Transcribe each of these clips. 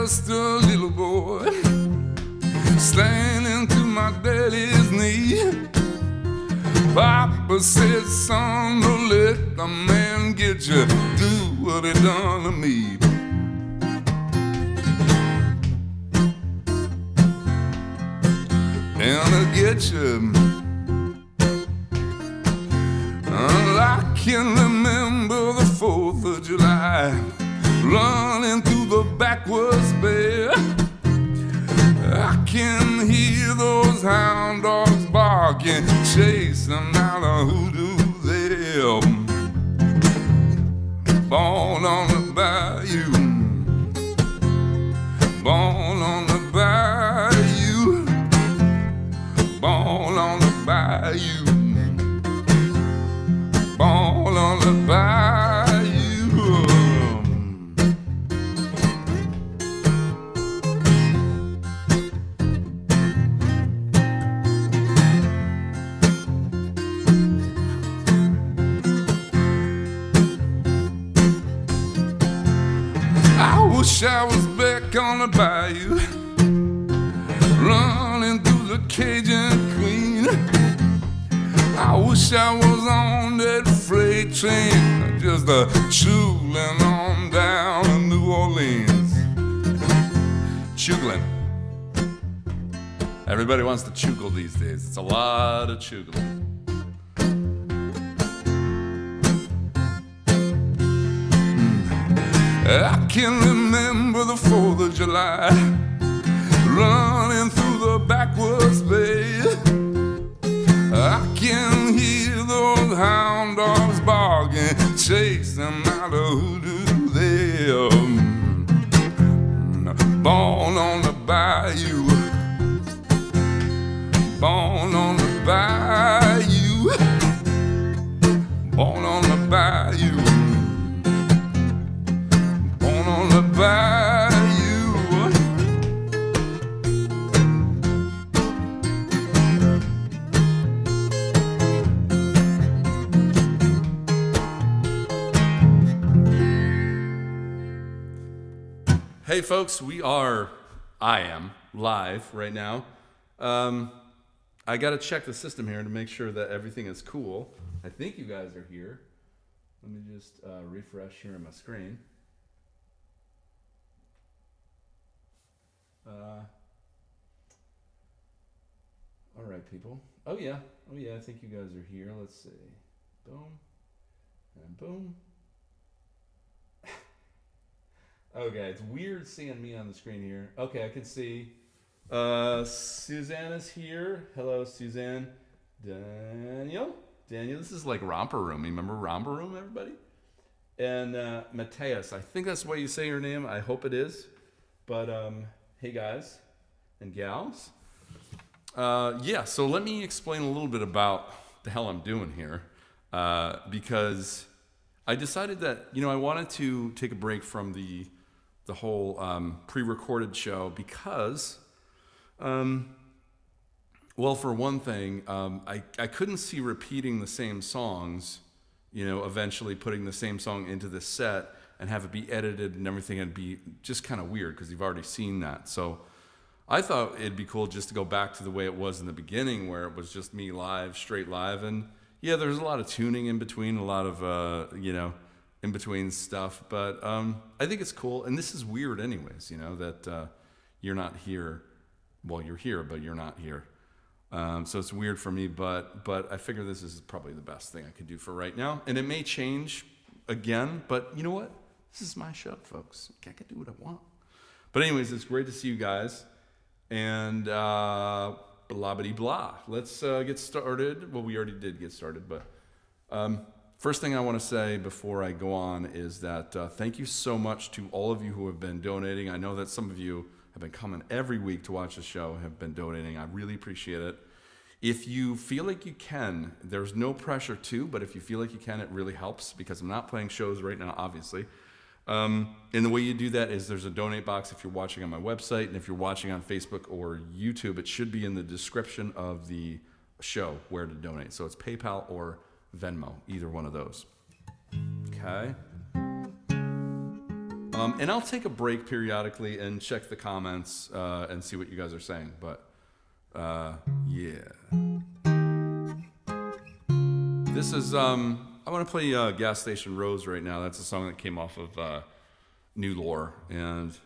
just a little boy standing to my daddy's knee. Papa said, son, don't let the man get you. Do what he done to me. And to get you. I can remember the 4th of July, running through the backwoods bay. I can hear those hound dogs barking, chasing down a hoodoo there. Born on the bayou, born on the bayou, born on the bayou, born on the bayou. I wish I was back on the bayou, running through the Cajun Queen. I wish I was on that freight train, just chugling on down to New Orleans. Chugling. Everybody wants to chugle these days. It's a lot of chugling. I can remember the 4th of July, running through the backwoods bay. I can hear those hound dogs barking, chasing out a hoodoo there. Born on the bayou, born on the bayou, born on the bayou, born on the bayou. Hey folks, I am live right now. I got to check the system here to make sure that everything is cool. I think you guys are here. Let me just refresh here on my screen. All right, people. Oh yeah, I think you guys are here. Let's see. Boom, and boom. Okay, it's weird seeing me on the screen here. Okay, I can see Suzanne is here. Hello, Suzanne. Daniel, this is like Romper Room. You remember Romper Room, everybody? And Mateus, I think that's the way you say your name. I hope it is. But hey, guys and gals. Yeah, so let me explain a little bit about the hell I'm doing here. Because I decided that, I wanted to take a break from the whole pre-recorded show because, well, for one thing, I couldn't see repeating the same songs, eventually putting the same song into the set and have it be edited and everything and be just kind of weird because you've already seen that. So I thought it'd be cool just to go back to the way it was in the beginning where it was just me live, straight live. And yeah, there's a lot of tuning in between, a lot of, in between stuff, but I think it's cool, and this is weird anyways, that you're not here. Well, you're here, but you're not here. So it's weird for me, but I figure this is probably the best thing I could do for right now, and it may change again, but you know what? This is my show, folks. I can do what I want. But anyways, it's great to see you guys, and blah, blah, blah. Let's get started. Well, we already did get started, but first thing I want to say before I go on is that thank you so much to all of you who have been donating. I know that some of you have been coming every week to watch the show, have been donating. I really appreciate it. If you feel like you can, there's no pressure to, but if you feel like you can, it really helps because I'm not playing shows right now, obviously. And the way you do that is there's a donate box if you're watching on my website, and if you're watching on Facebook or YouTube, it should be in the description of the show where to donate. So it's PayPal or Venmo, either one of those. Okay. And I'll take a break periodically and check the comments and see what you guys are saying. But yeah. This is, I want to play Gas Station Rose right now. That's a song that came off of New Lore. And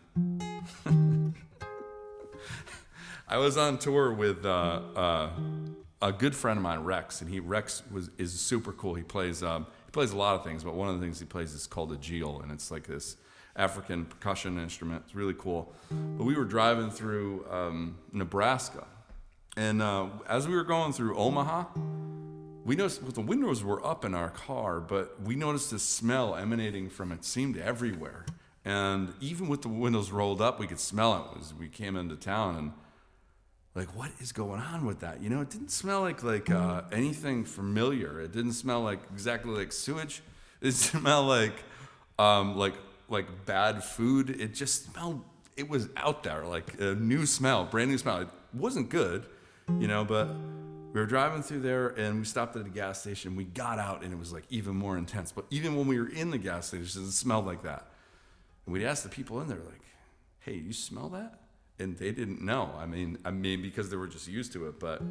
I was on tour with a good friend of mine, Rex, and Rex is super cool. He plays a lot of things, but one of the things he plays is called a geel, and it's like this African percussion instrument. It's really cool. But we were driving through Nebraska, and as we were going through Omaha, we noticed the windows were up in our car, but we noticed this smell emanating from it seemed everywhere. And even with the windows rolled up, we could smell it as we came into town. And like, what is going on with that? You know, it didn't smell like anything familiar. It didn't smell like exactly like sewage. It smelled like bad food. It just smelled. It was out there, like a new smell, brand new smell. It wasn't good, you know, but we were driving through there and we stopped at a gas station. We got out and it was like even more intense. But even when we were in the gas station, it smelled like that. And we'd ask the people in there, like, hey, you smell that? And they didn't know. I mean, because they were just used to it. But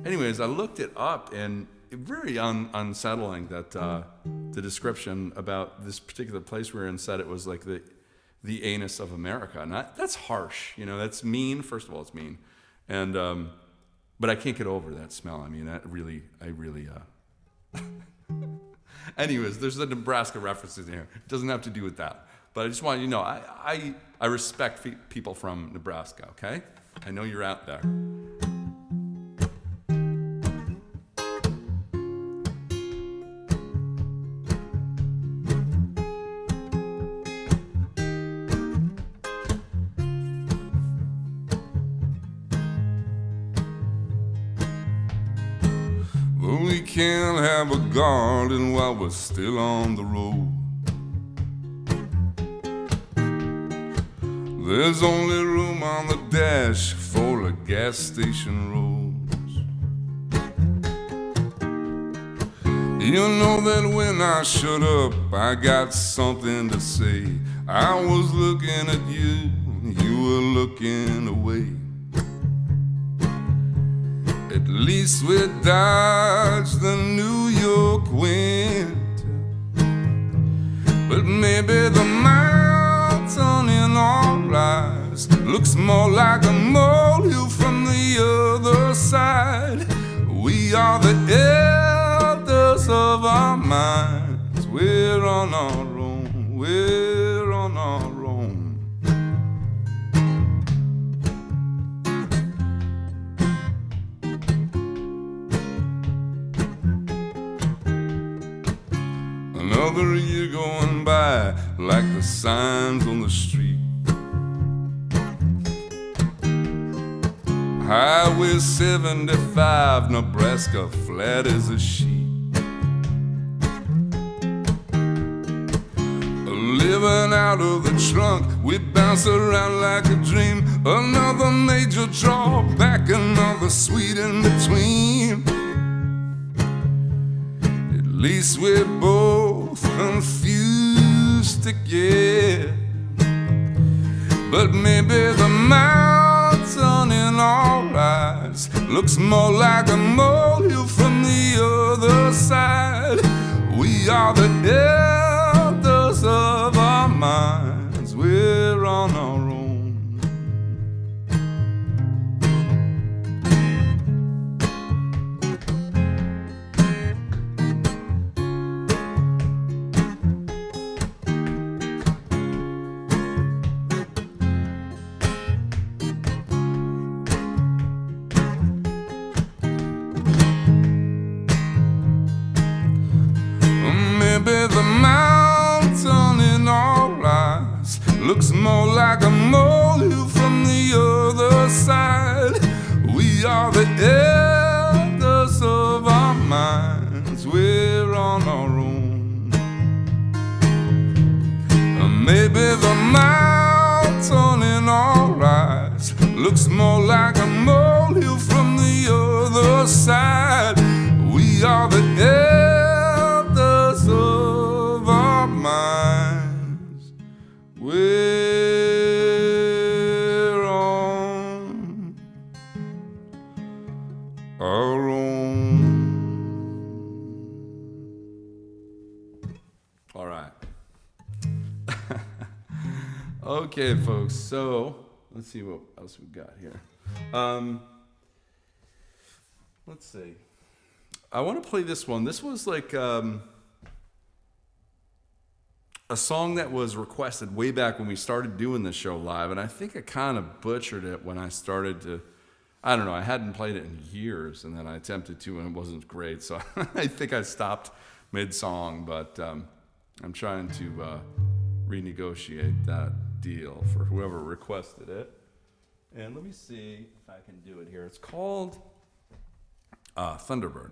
anyways, I looked it up, and it very unsettling that the description about this particular place we were in said it was like the anus of America. And that's harsh. You know, that's mean. First of all, it's mean. And but I can't get over that smell. I mean, I really. Anyways, there's the Nebraska references in here. It doesn't have to do with that. But I just want you to know, I respect people from Nebraska, okay? I know you're out there. But we can't have a garden while we're still on the road. There's only room on the dash for a gas station rose. You know that when I shut up, I got something to say. I was looking at you, you were looking away. At least we dodged the New York winter, but maybe the mountain in our eyes looks more like a molehill from the other side. We are the elders of our minds. We're on our own. We're on our own. Another year going by like the signs on the street. Highway 75, Nebraska, flat as a sheet. Living out of the trunk, we bounce around like a dream. Another major drawback, another sweet in between. At least we're both confused together. But maybe the mountain in our eyes looks more like a molehill from the other side. We are the elders of our minds. We're on our own. Maybe the mountain in our eyes looks more like a molehill from the other side. We are the elders of our minds. We're on our own. Maybe the mountain in our eyes looks more like a molehill from the other side. We are the elders of our minds. Okay, folks. So let's see what else we've got here. Let's see. I want to play this one. This was like a song that was requested way back when we started doing this show live, and I think I kind of butchered it when I started to. I don't know. I hadn't played it in years, and then I attempted to, and it wasn't great. So I think I stopped mid-song, but I'm trying to renegotiate that deal for whoever requested it. And let me see if I can do it here. It's called Thunderbird.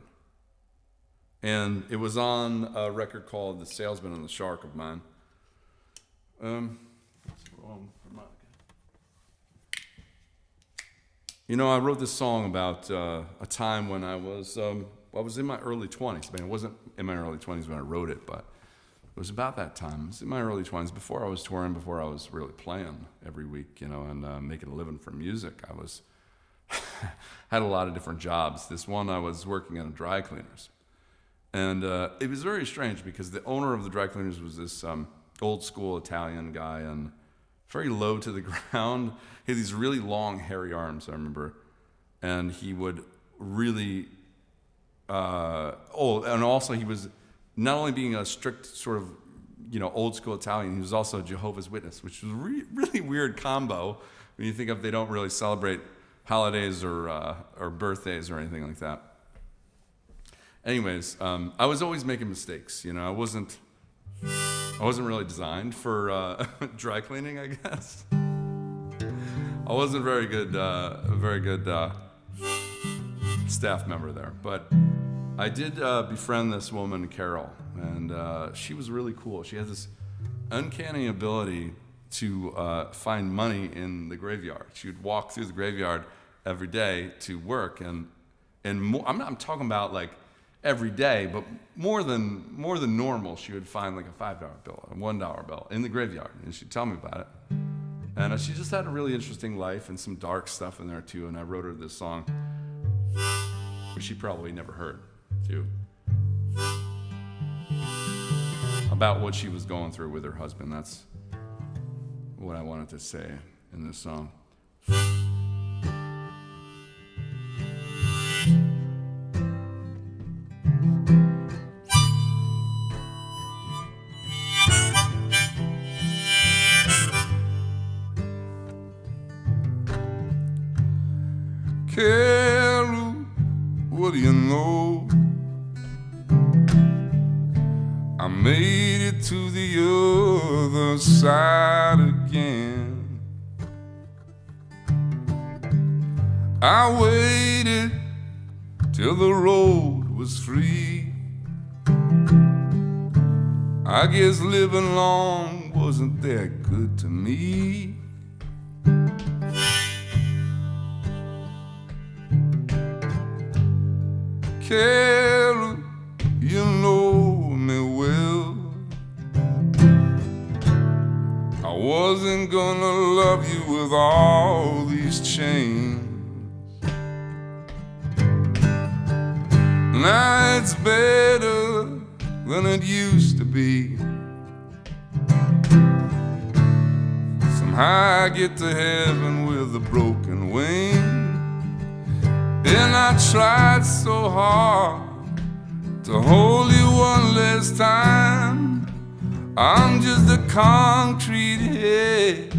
And it was on a record called The Salesman and the Shark of mine. That's wrong harmonica. You know, I wrote this song about a time when I was in my early 20s. I mean, it wasn't in my early 20s when I wrote it, but it was about that time. It was in my early 20s, before I was touring, before I was really playing every week, you know, and making a living from music. I was had a lot of different jobs. This one, I was working at a dry cleaners. And it was very strange because the owner of the dry cleaners was this old school Italian guy and very low to the ground. He had these really long, hairy arms, I remember. And he would really, and also he was not only being a strict sort of, you know, old school Italian, he was also a Jehovah's Witness, which was a really weird combo when you think of they don't really celebrate holidays or birthdays or anything like that. Anyways, I was always making mistakes. You know, I wasn't really designed for dry cleaning, I guess. I wasn't a very good staff member there, but I did befriend this woman, Carol, and she was really cool. She had this uncanny ability to find money in the graveyard. She would walk through the graveyard every day to work, and I'm talking about like every day, but more than normal, she would find like a $5 bill, a $1 bill in the graveyard, and she'd tell me about it. And she just had a really interesting life and some dark stuff in there too. And I wrote her this song, which she probably never heard too, about what she was going through with her husband. That's what I wanted to say in this song. Carol, what do you know? I made it to the other side again. I waited till the road was free. I guess living long wasn't that good to me. Carol, you know me well. I wasn't gonna love you with all these chains. Now it's better than it used to be. Somehow I get to heaven with a broken wing. And I tried so hard to hold you one last time. I'm just a concrete head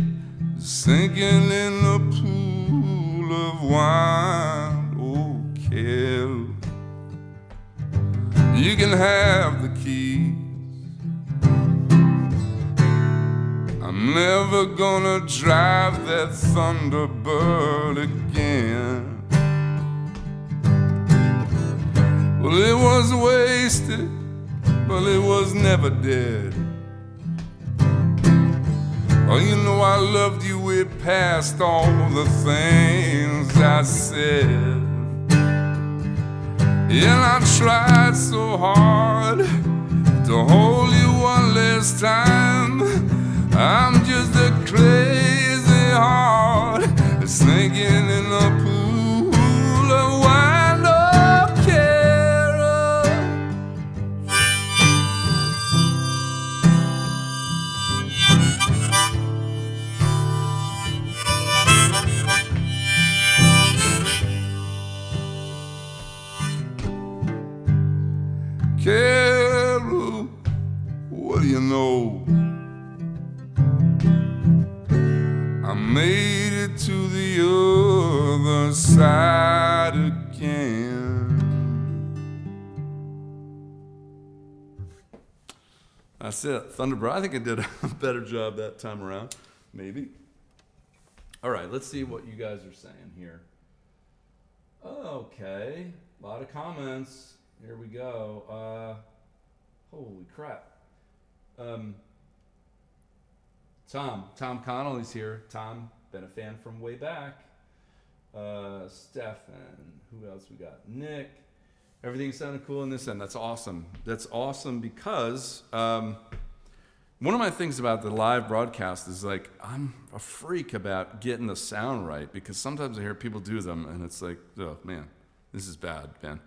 sinking in a pool of wine. Oh, Carol, you can have the keys. I'm never gonna drive that Thunderbird again. Well, it was wasted, but it was never dead. Oh, you know I loved you way past all the things I said. And I tried so hard to hold you one last time. I'm just a crazy heart sinking in a pool of wine. made it to the other side again. That's it. Thunderbird. I think I did a better job that time around. Maybe. All right, let's see what you guys are saying here. Okay. A lot of comments. Here we go. Holy crap. Tom Connolly's here. Tom, been a fan from way back. Stefan, who else we got? Nick. Everything sounded cool in this end. That's awesome. That's awesome because one of my things about the live broadcast is like I'm a freak about getting the sound right because sometimes I hear people do them and it's like, oh man, this is bad, man.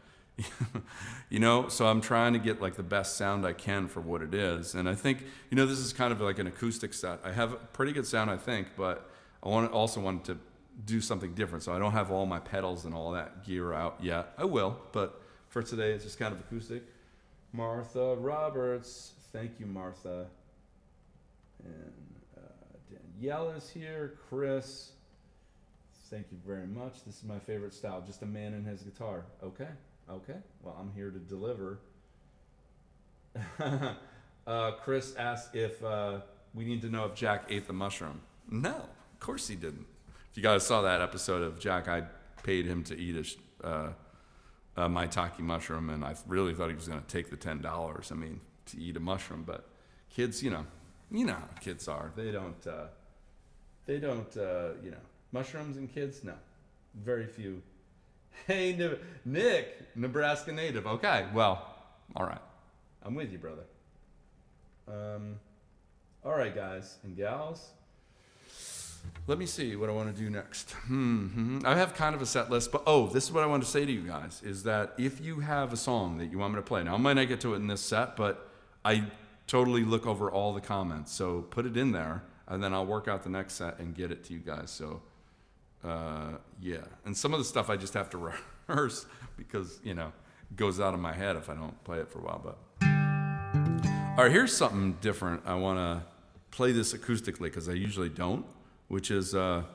You know, so I'm trying to get like the best sound I can for what it is. And I think, you know, this is kind of like an acoustic set. I have a pretty good sound, I think, but I also want to do something different. So I don't have all my pedals and all that gear out yet. I will, but for today, it's just kind of acoustic. Martha Roberts. Thank you, Martha. And Danielle is here. Chris. Thank you very much. This is my favorite style. Just a man and his guitar. Okay. Okay. Well, I'm here to deliver. Chris asked if we need to know if Jack ate the mushroom. No, of course he didn't. If you guys saw that episode of Jack, I paid him to eat a maitake mushroom, and I really thought he was going to take the $10. I mean, to eat a mushroom, but kids, you know how kids are. They don't, mushrooms and kids, no, very few. Hey, Nick, Nebraska native. Okay, well, all right, I'm with you, brother. All right, guys and gals. Let me see what I want to do next. I have kind of a set list, but this is what I want to say to you guys, is that if you have a song that you want me to play, now I might not get to it in this set, but I totally look over all the comments, so put it in there, and then I'll work out the next set and get it to you guys, so yeah. And some of the stuff I just have to rehearse because, you know, it goes out of my head if I don't play it for a while, but. All right, here's something different. I want to play this acoustically because I usually don't, which is the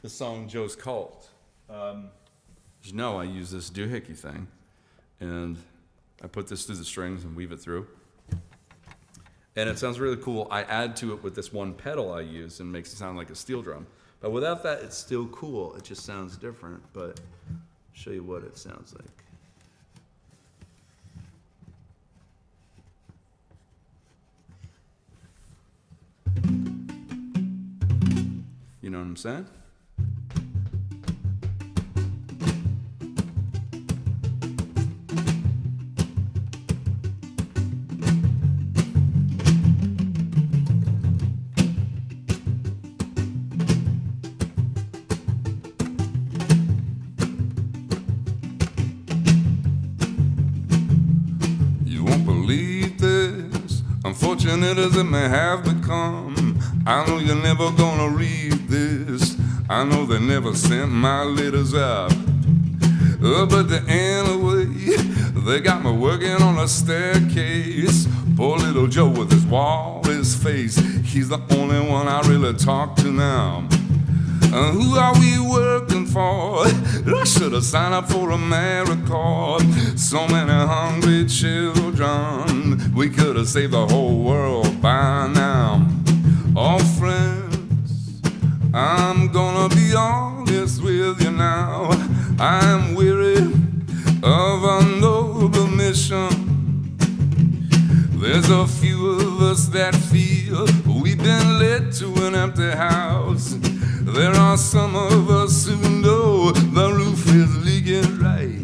song Joe's Cult. As you know, I use this doohickey thing, and I put this through the strings and weave it through. And it sounds really cool. I add to it with this one pedal I use and makes it sound like a steel drum. But without that, it's still cool. It just sounds different, but I'll show you what it sounds like. You know what I'm saying? You won't believe this, unfortunate as it may have become. I know you're never gonna read this. I know they never sent my letters out. But anyway, they got me working on a staircase. Poor little Joe with his walrus face. He's the only one I really talk to now. Who are we working for? I should have signed up for AmeriCorps. So many hungry children. We could have saved the whole world by now. Oh, friends, I'm gonna be honest with you now. I'm weary of a noble mission. There's a few of us that feel we've been led to an empty house. There are some of us who know the roof is leaking right.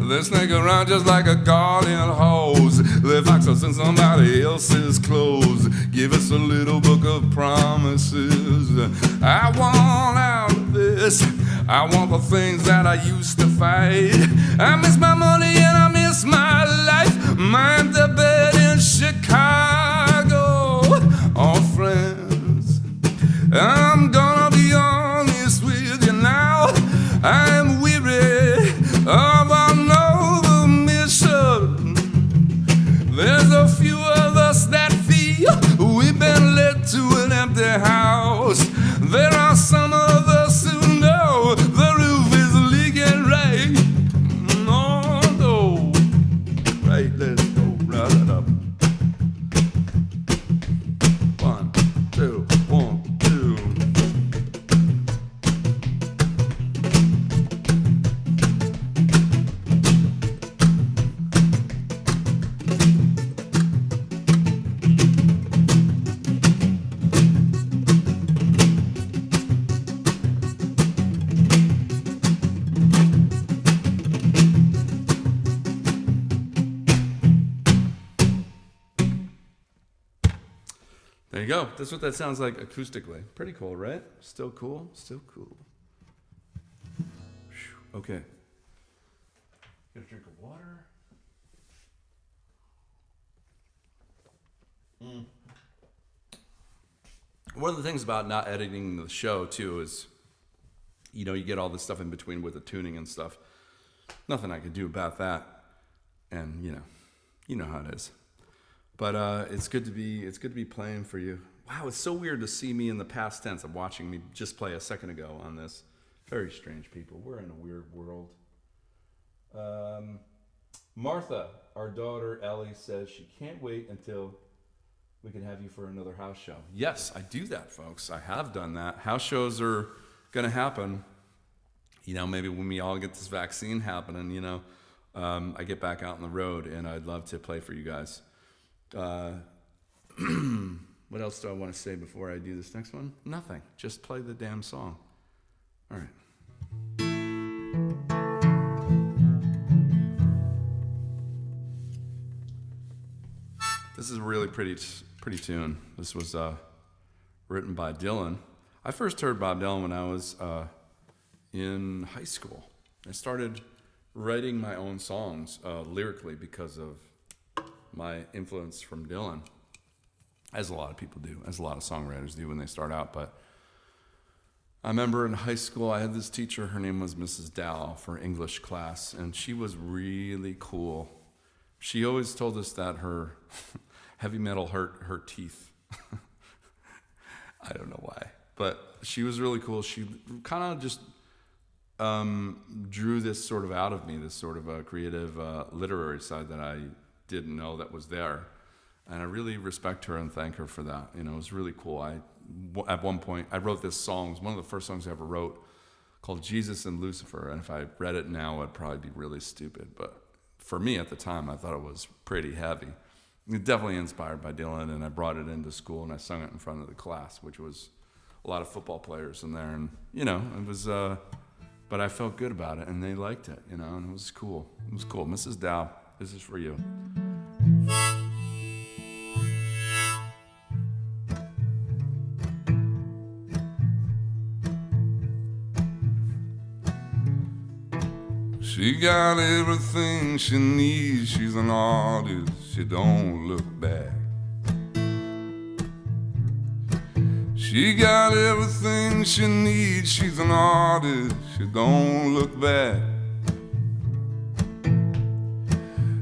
They snake around just like a garden hose. They If access in somebody else's clothes, give us a little book of promises. I want out of this. I want the things that I used to fight. I miss my money and I miss my life. Mind the bed in Chicago. All friends, I'm gonna be honest with you now. I'm weary of another mission. There's a few of us that feel we've been led to an empty house. There are some of us who know the roof is leaking right. No, no. Right, let's go. Right it up. 1, 2, 1, 2. There you go. That's what that sounds like acoustically. Pretty cool, right? Still cool? Still cool. Okay. Get a drink of water. One of the things about not editing the show, too, is, you know, you get all this stuff in between with the tuning and stuff. Nothing I can do about that. And, you know how it is. But it's good to be playing for you. Wow, it's so weird to see me in the past tense of watching me just play a second ago on this. Very strange people. We're in a weird world. Martha, our daughter Ellie, says she can't wait until we can have you for another house show. Yes, I do that, folks. I have done that. House shows are going to happen. You know, maybe when we all get this vaccine happening, you know, I get back out on the road, and I'd love to play for you guys. What else do I want to say before I do this next one? Nothing. Just play the damn song. All right. This is a really pretty tune. This was written by Dylan. I first heard Bob Dylan when I was in high school. I started writing my own songs lyrically because of my influence from Dylan, as a lot of people do, as a lot of songwriters do when they start out. But I remember in high school, I had this teacher, her name was Mrs. Dow, for English class, and she was really cool. She always told us that her heavy metal hurt her teeth. I don't know why, but she was really cool. She kind of just drew this sort of out of me, this sort of a creative literary side that I didn't know that was there. And I really respect her and thank her for that. You know, it was really cool. At one point, I wrote this song. It was one of the first songs I ever wrote, called Jesus and Lucifer. And if I read it now, it'd probably be really stupid. But for me at the time, I thought it was pretty heavy. It definitely inspired by Dylan, and I brought it into school, and I sung it in front of the class, which was a lot of football players in there. And, you know, it was, but I felt good about it, and they liked it, you know, and it was cool. It was cool. Mrs. Dow, this is for you. She got everything she needs. She's an artist. She don't look back. She got everything she needs. She's an artist. She don't look back.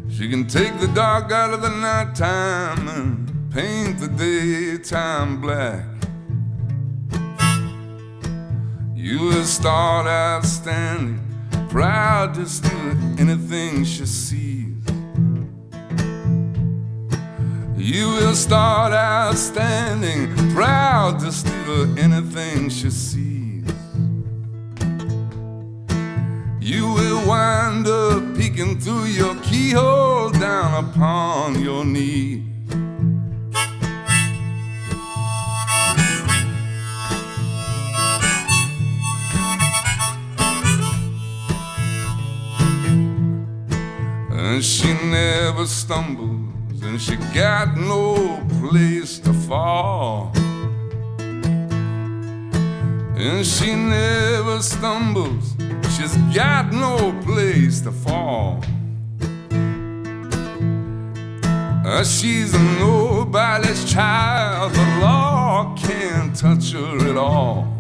She can take the dark out of the nighttime and paint the daytime black. You will start outstanding, proud to steal anything she sees. You will start outstanding, proud to steal anything she sees. You will wind up peeking through your keyhole down upon your knees. And she never stumbles in and she got no place to fall. And she never stumbles, she's got no place to fall. She's a nobody's child, the law can't touch her at all.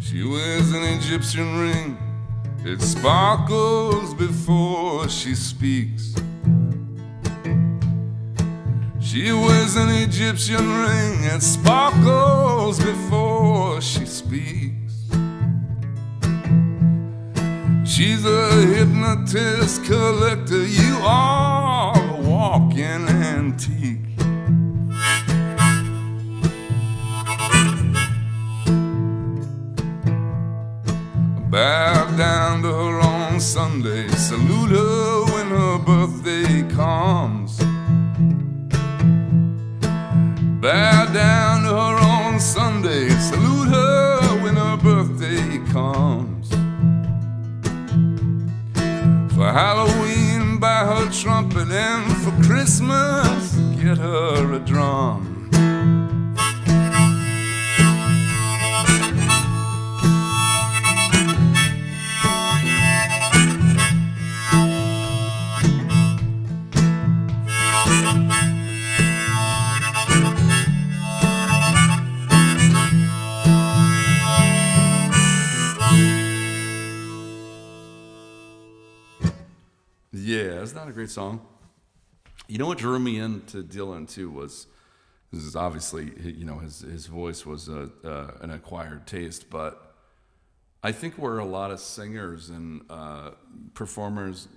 She wears an Egyptian ring, it sparkles before she speaks. She wears an Egyptian ring, it sparkles before she speaks. She's a hypnotist collector, you are a walking antique. Bow down to her on Sunday, salute her when her birthday comes. Bow down to her on Sunday, salute her when her birthday comes. For Halloween, buy her trumpet, and for Christmas, get her a drum. Yeah, it's not a great song. You know what drew me into Dylan too was, this is obviously, you know, his voice was an acquired taste, but I think where a lot of singers and performers,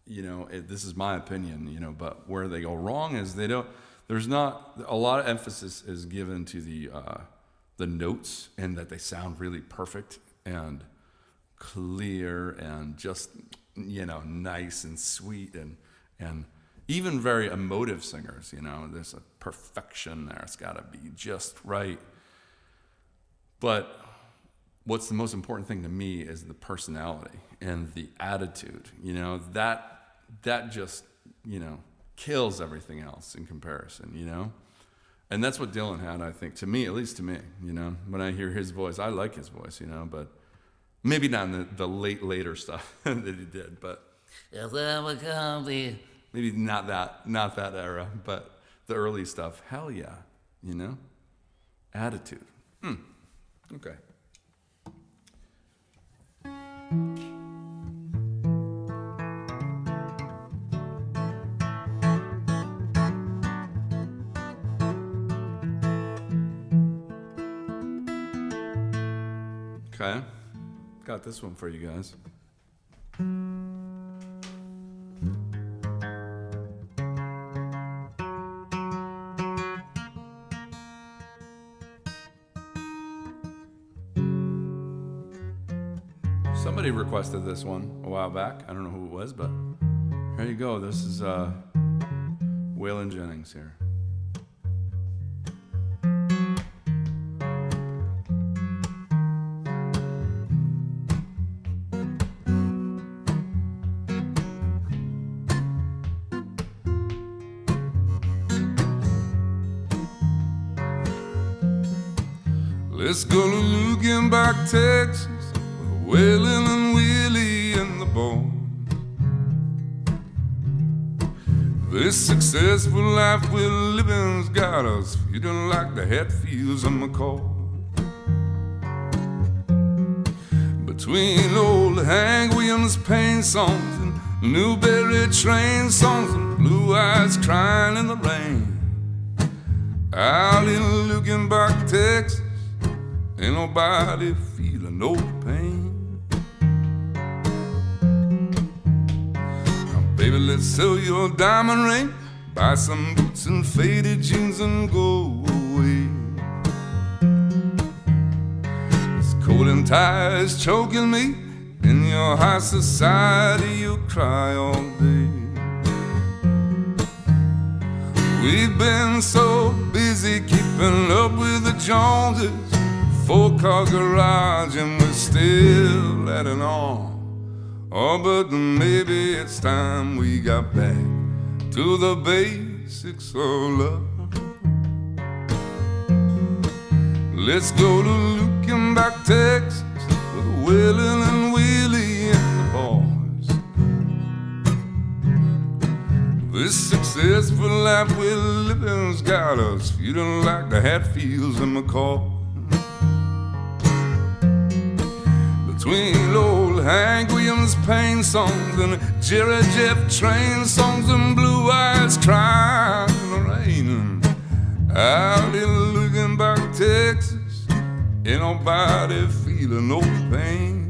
you know, this is my opinion, you know, but where they go wrong is there's not a lot of emphasis is given to the notes, and that they sound really perfect and clear and just, you know, nice and sweet, and even very emotive singers, you know, there's a perfection there. It's got to be just right. But what's the most important thing to me is the personality and the attitude, you know, that just, you know, kills everything else in comparison, you know? And that's what Dylan had, I think, to me, at least to me, you know? When I hear his voice, I like his voice, you know, but maybe not in the later stuff that he did, but maybe not that era, but the early stuff, hell yeah, you know? Attitude. Okay. Okay, got this one for you guys. Somebody requested this one a while back. I don't know who it was, but here you go. This is Waylon Jennings here. Let's go to Lugenbach, Texas, with Waylon and Willie and the boys. This successful life we're living's got us feeling like the Hatfields and McCoy. Between old Hank Williams pain songs and Newberry train songs and blue eyes crying in the rain, out in Lugenbach, Texas, ain't nobody feeling no pain. Now, baby, let's sell your diamond ring, buy some boots and faded jeans and go away. This coat and tie is choking me, In your high society, you cry all day. We've been so busy keeping up with the Joneses, 4-car garage and we're still letting on. Oh, but maybe it's time we got back to the basics of love. Let's go to Lukenbach, Texas, with Willin' and Willie and the boys. This successful life we're living's got us feeling like the Hatfields and McCoys. Between old Hank Williams Payne songs and Jerry Jeff Train songs and Blue Eyes crying in the rain. Out in Lukenbach, Texas, ain't nobody feeling no pain.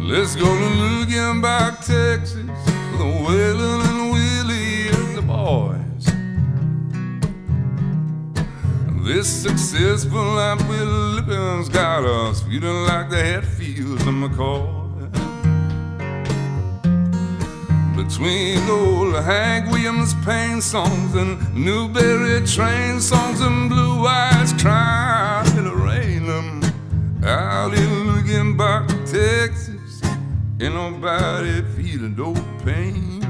Let's go to Lukenbach, Texas, with Waylon and Willie and the boys. This successful life we're living's got us feeling like the Hatfields and McCoys. Between old Hank Williams Payne songs and Newberry Train songs and Blue Eyes crying in the rain. Out in Lukenbach, Texas, ain't nobody feeling no pain.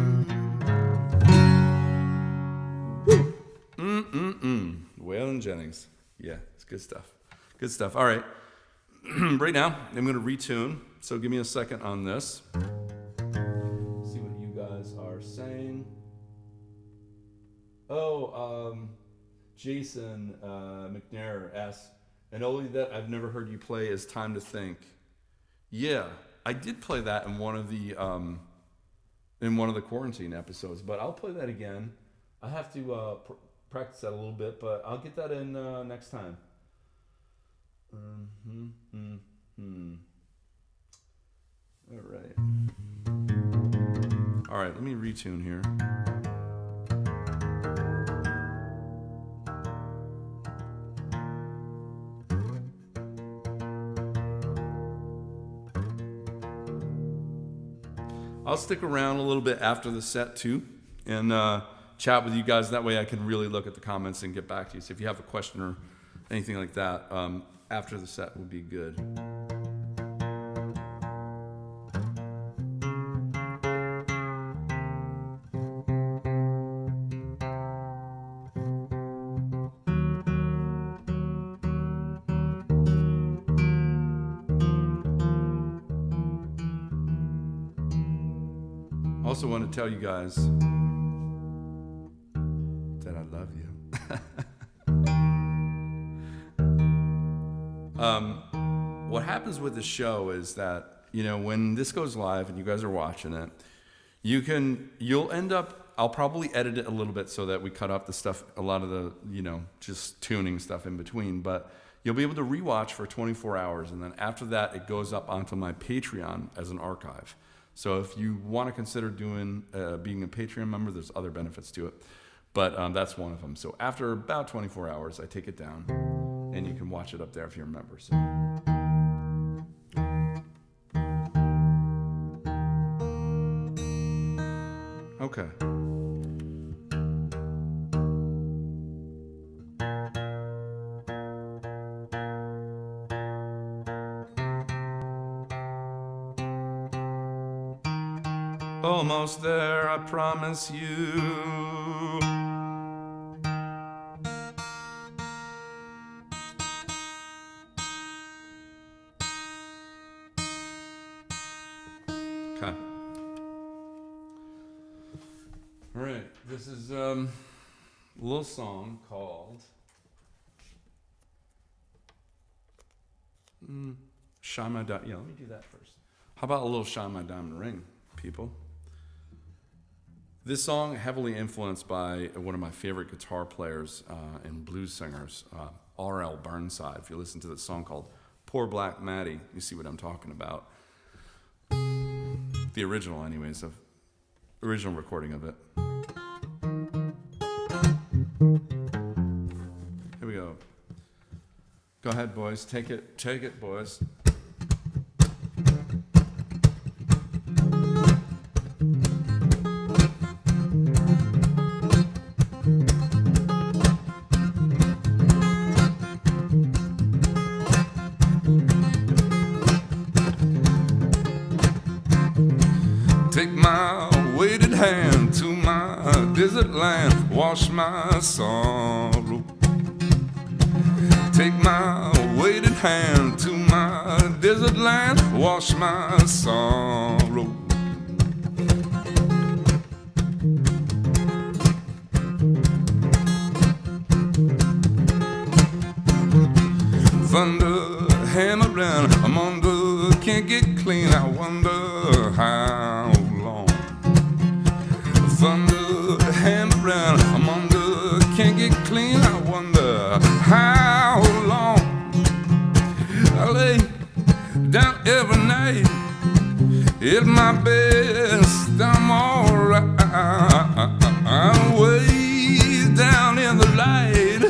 Waylon Jennings. Yeah, it's good stuff. Good stuff. All right. Right now, I'm going to retune. So give me a second on this. See what you guys are saying. Oh, Jason McNair asks, an oldie that I've never heard you play is Time to Think. Yeah. I did play that in one of the quarantine episodes, but I'll play that again. I have to practice that a little bit, but I'll get that in next time. All right, let me retune here. I'll stick around a little bit after the set too and chat with you guys. That way I can really look at the comments and get back to you. So if you have a question or anything like that, after the set would be good. I also want to tell you guys that I love you. What happens with the show is that, when this goes live and you guys are watching it, you'll end up, I'll probably edit it a little bit so that we cut off the stuff, a lot of the, just tuning stuff in between, but you'll be able to rewatch for 24 hours. And then after that, it goes up onto my Patreon as an archive. So if you want to consider being a Patreon member, there's other benefits to it. But that's one of them. So after about 24 hours, I take it down, and you can watch it up there if you're a member. So. Okay. Almost there, I promise you. Okay. All right. This is a little song called Shine My Diamond. Yeah, let me do that first. How about a little Shine My Diamond Ring, people? This song, heavily influenced by one of my favorite guitar players and blues singers, R.L. Burnside. If you listen to the song called Poor Black Maddie, you see what I'm talking about. The original, anyways, of original recording of it. Here we go. Go ahead, boys. Take it, boys. Take my weighted hand to my desert land, wash my sorrow. Take my weighted hand to my desert land, wash my sorrow. Thunder hammering, I'm under, can't get clean, I wonder how long. Thunder hammering, I'm under, can't get clean, I wonder how long. I lay down every night, at my best, I'm alright. I'm way down in the light,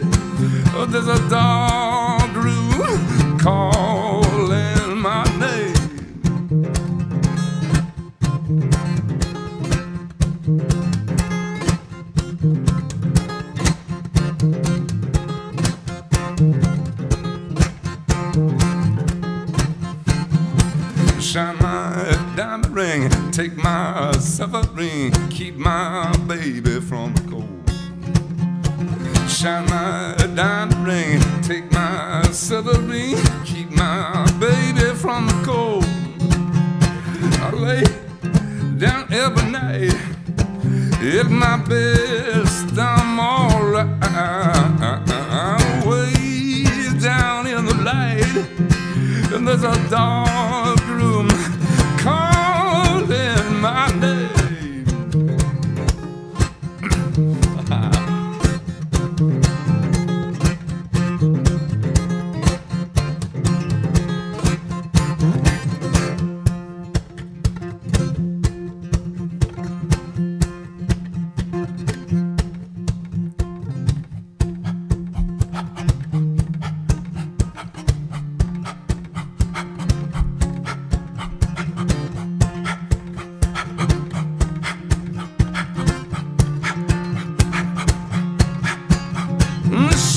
oh, there's a dark room calling my name. Shine my diamond ring, take my suffering, keep my baby from the cold. Shine my diamond ring, take my silver ring, keep my baby from the cold. I lay down every night, at my best, I'm alright. I'm way down in the light, and there's a dark room calling my name.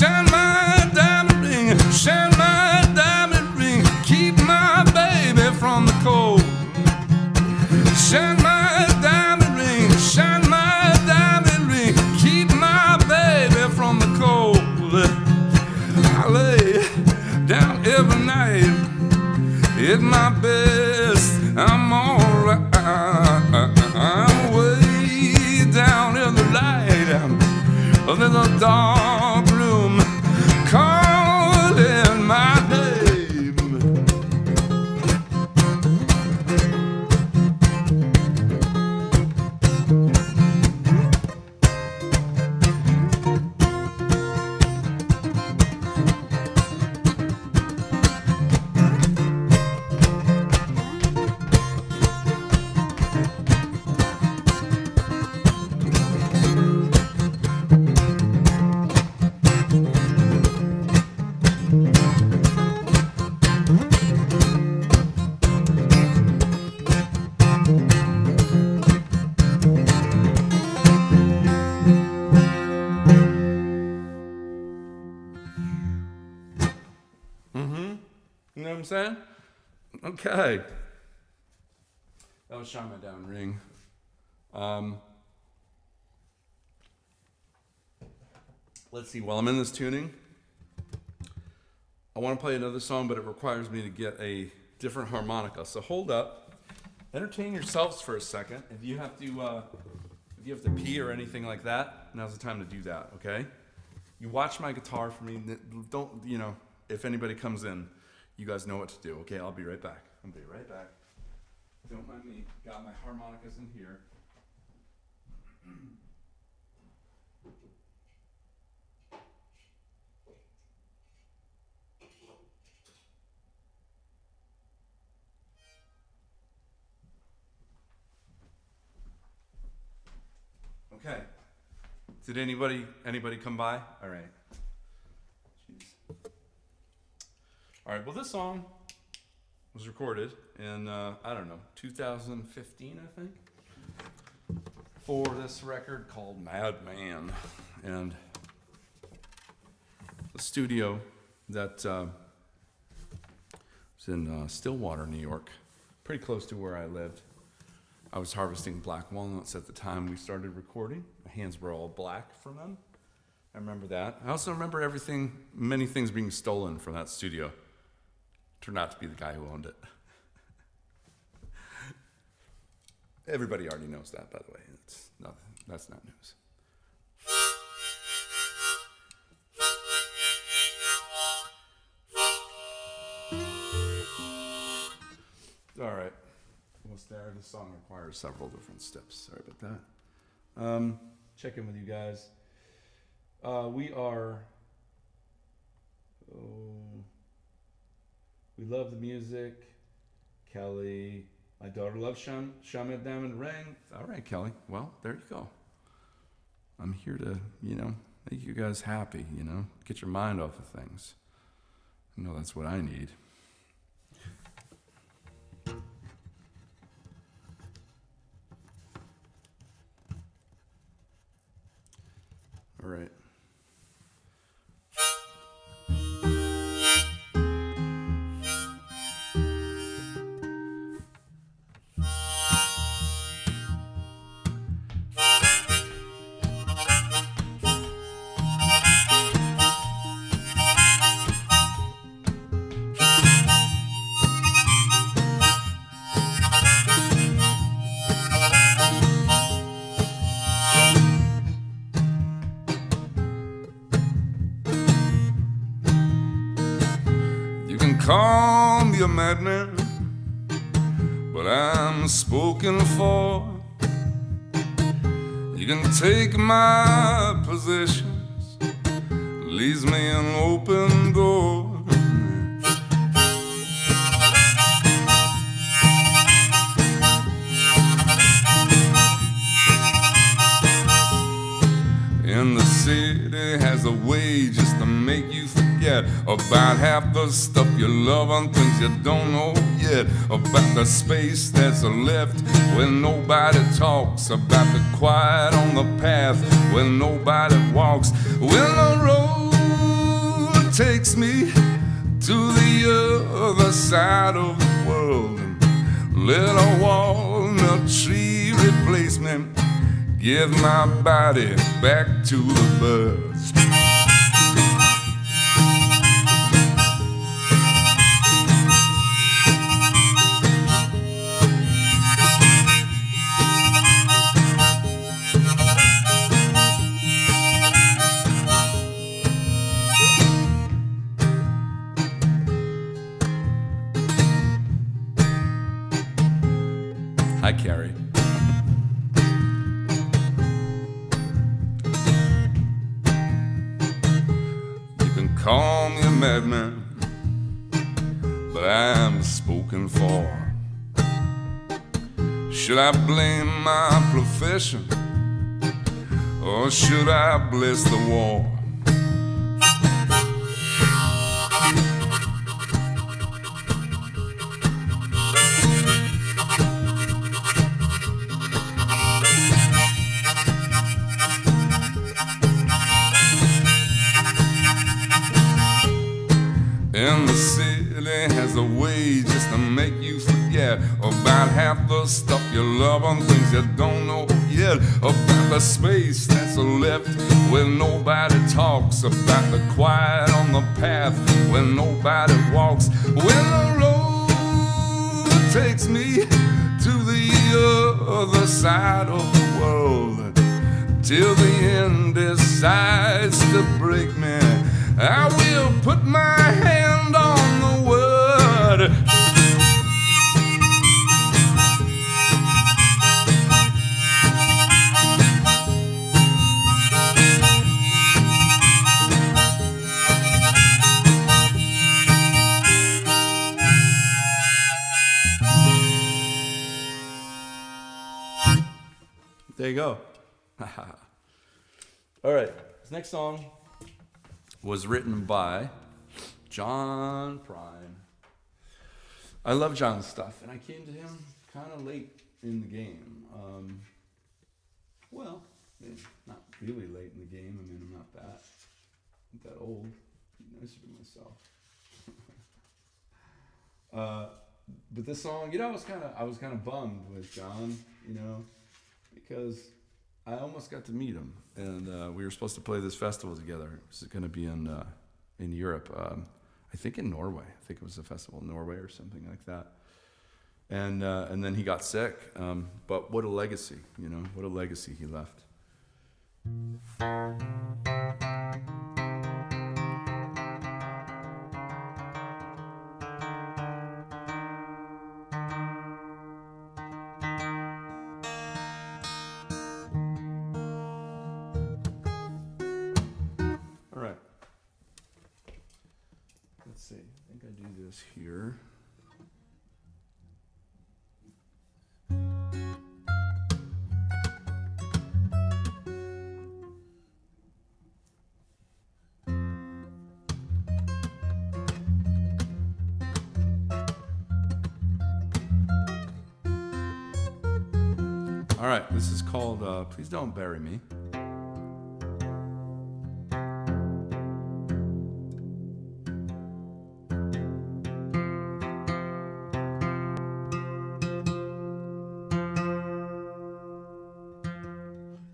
Shine my diamond ring, shine my diamond ring, keep my baby from the cold. Shine my diamond ring, shine my diamond ring, keep my baby from the cold. I lay down every night, at my best, I'm alright. I'm way down in the light, there's a dark room calling my name. You know what I'm saying? Okay. That was Shine My Diamond Ring. Let's see. While I'm in this tuning, I want to play another song, but it requires me to get a different harmonica. So hold up. Entertain yourselves for a second. If you have to pee or anything like that, now's the time to do that, okay? You watch my guitar for me. Don't, if anybody comes in, you guys know what to do, okay? I'll be right back. I'll be right back. Don't mind me. Got my harmonicas in here. Okay. Did anybody come by? All right. Jeez. All right. Well, this song was recorded in I don't know 2015, I think, for this record called Madman, and the studio that was in Stillwater, New York, pretty close to where I lived. I was harvesting black walnuts at the time we started recording. My hands were all black from them. I remember that. I also remember many things being stolen from that studio. Turned out to be the guy who owned it. Everybody already knows that, by the way. That's not news. All right. Almost there. This song requires several different steps. Sorry about that. Check in with you guys. We love the music. Kelly, my daughter loves Shamed Diamond Ring. All right, Kelly. Well, there you go. I'm here to, make you guys happy, get your mind off of things. I know that's what I need. All right. Call me a madman, but I'm spoken for. You can take my possessions, leaves me an open door. And the city has a way just to make you forget about half the stuff you love and things you don't know yet. About the space that's left where nobody talks. About the quiet on the path where nobody walks. When the road takes me to the other side of the world, let a walnut tree replace me. Give my body back to the birds. Hi, Carrie. Call me a madman, but I'm spoken for. Should I blame my profession, or should I bless the war? And the city has a way just to make you forget about half the stuff you love and things you don't know yet. About the space that's left where nobody talks. About the quiet on the path where nobody walks. When the road takes me to the other side of the world, till the end decides to break me, I will put my hand on the word. There you go. All right, this next song was written by John Prine. I love John's stuff, and I came to him kind of late in the game. Well, not really late in the game. I mean, I'm not that old. Be nicer to myself. But this song, I was kind of bummed with John, because I almost got to meet him, and we were supposed to play this festival together. It was going to be in Europe, I think in Norway. I think it was a festival in Norway or something like that. And then he got sick. But what a legacy, what a legacy he left. All right. Let's see. I think I do this here. All right, this is called Please Don't Bury Me.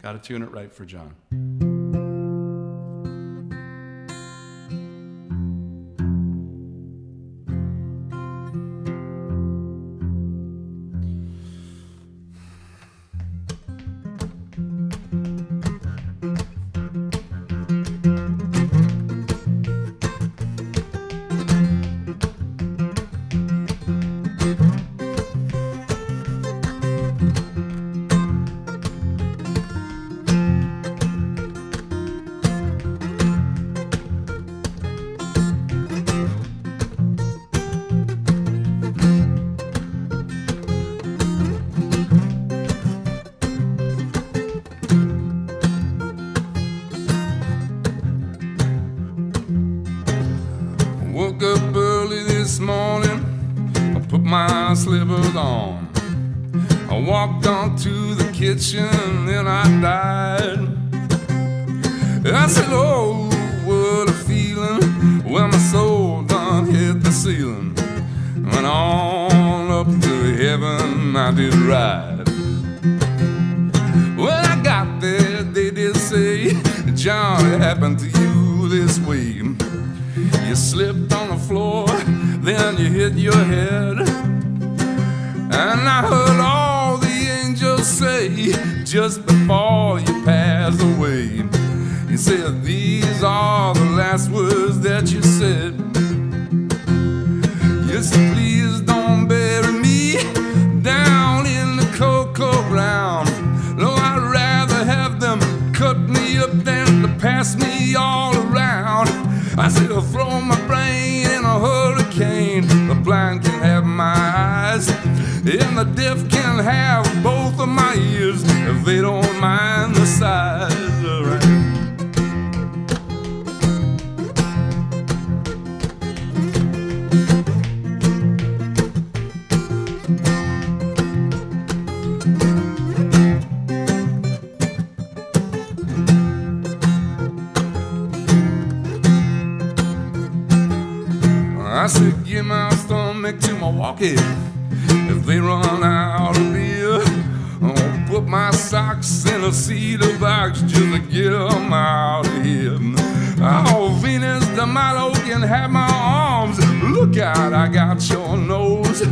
Got to tune it right for John. Woke up early this morning, I put my slippers on. I walked on to the kitchen, then I died. I said, oh, what a feeling when my soul done hit the ceiling. Went on up to heaven, I did ride. When I got there, they did say, John, it happened to you this way. You slipped on the floor, then you hit your head. And I heard all the angels say just before you passed away. You said, these are the last words that you said. You said, please don't bury me down in the cocoa ground. No, I'd rather have them cut me up than to pass me all around. I said, I'll throw my brain in a hurricane. The blind can have my eyes, and the deaf can have both of my ears if they don't mind the size. All right. I said, give my stomach to Milwaukee. If they run out of beer, I'll put my socks in a cedar box just to get them out of here. Oh, Venus de Milo can have my arms. Look out, I got your nose.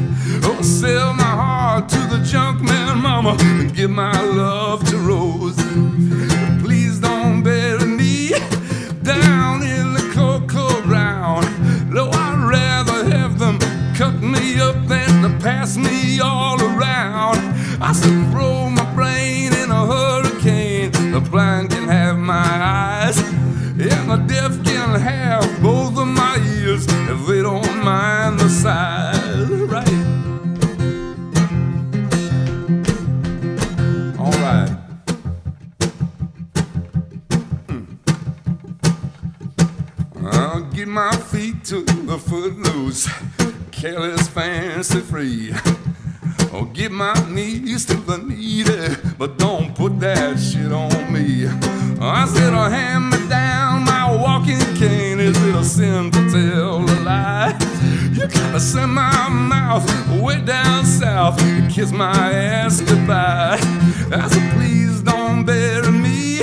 Oh, sell my heart to the junk man, mama, and give my love to Rose. Please don't bury me down in the cocoa ground. No, I'd rather have them cut me up than to pass me all around. I said, throw my brain in a hurricane. The blind can have my eyes, and the deaf can have both of my ears if they don't mind the size. Right. All right. beat my feet to the footloose, careless, fancy free. Or give my knees to the needy, but don't put that shit on me. I said, oh, hand me down my walking cane. Is it a sin to tell a lie? You gotta send my mouth way down south to kiss my ass goodbye. I said, please don't bury me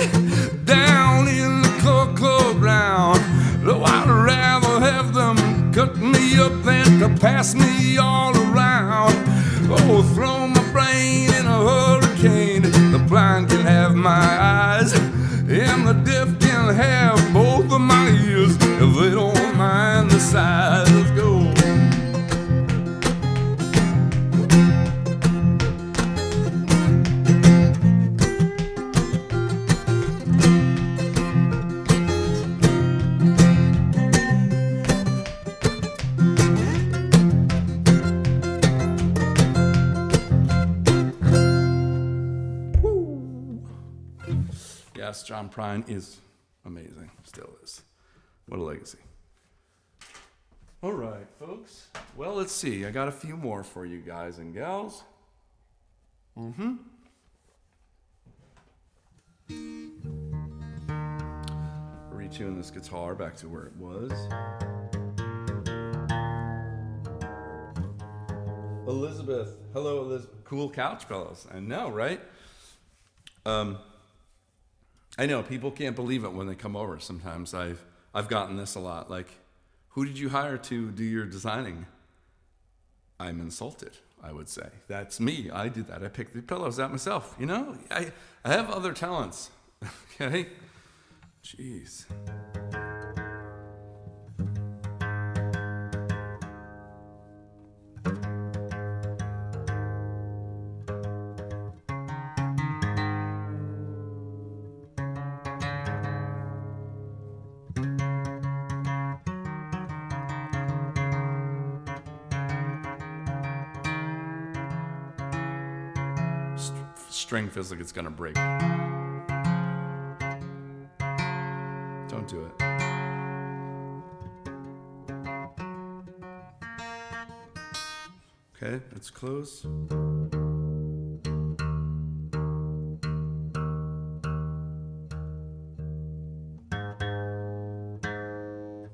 down in the cocoa ground. Though I'd rather have them cut me up than to pass me all around. Oh, throw my brain in a hurricane. The blind can have my eyes, and the deaf can have both of my ears if they don't mind the size. Let's go. Yes, John Prine is amazing. Still is. What a legacy. All right, folks. Well, let's see. I got a few more for you guys and gals. Retune this guitar back to where it was. Elizabeth. Hello, Elizabeth. Cool couch pillows. I know, right? I know people can't believe it when they come over. Sometimes I've gotten this a lot. Like, who did you hire to do your designing? I'm insulted, I would say. That's me. I did that. I picked the pillows out myself. You know, I have other talents. Okay? Jeez. String feels like it's gonna break. Don't do it. Okay, it's close.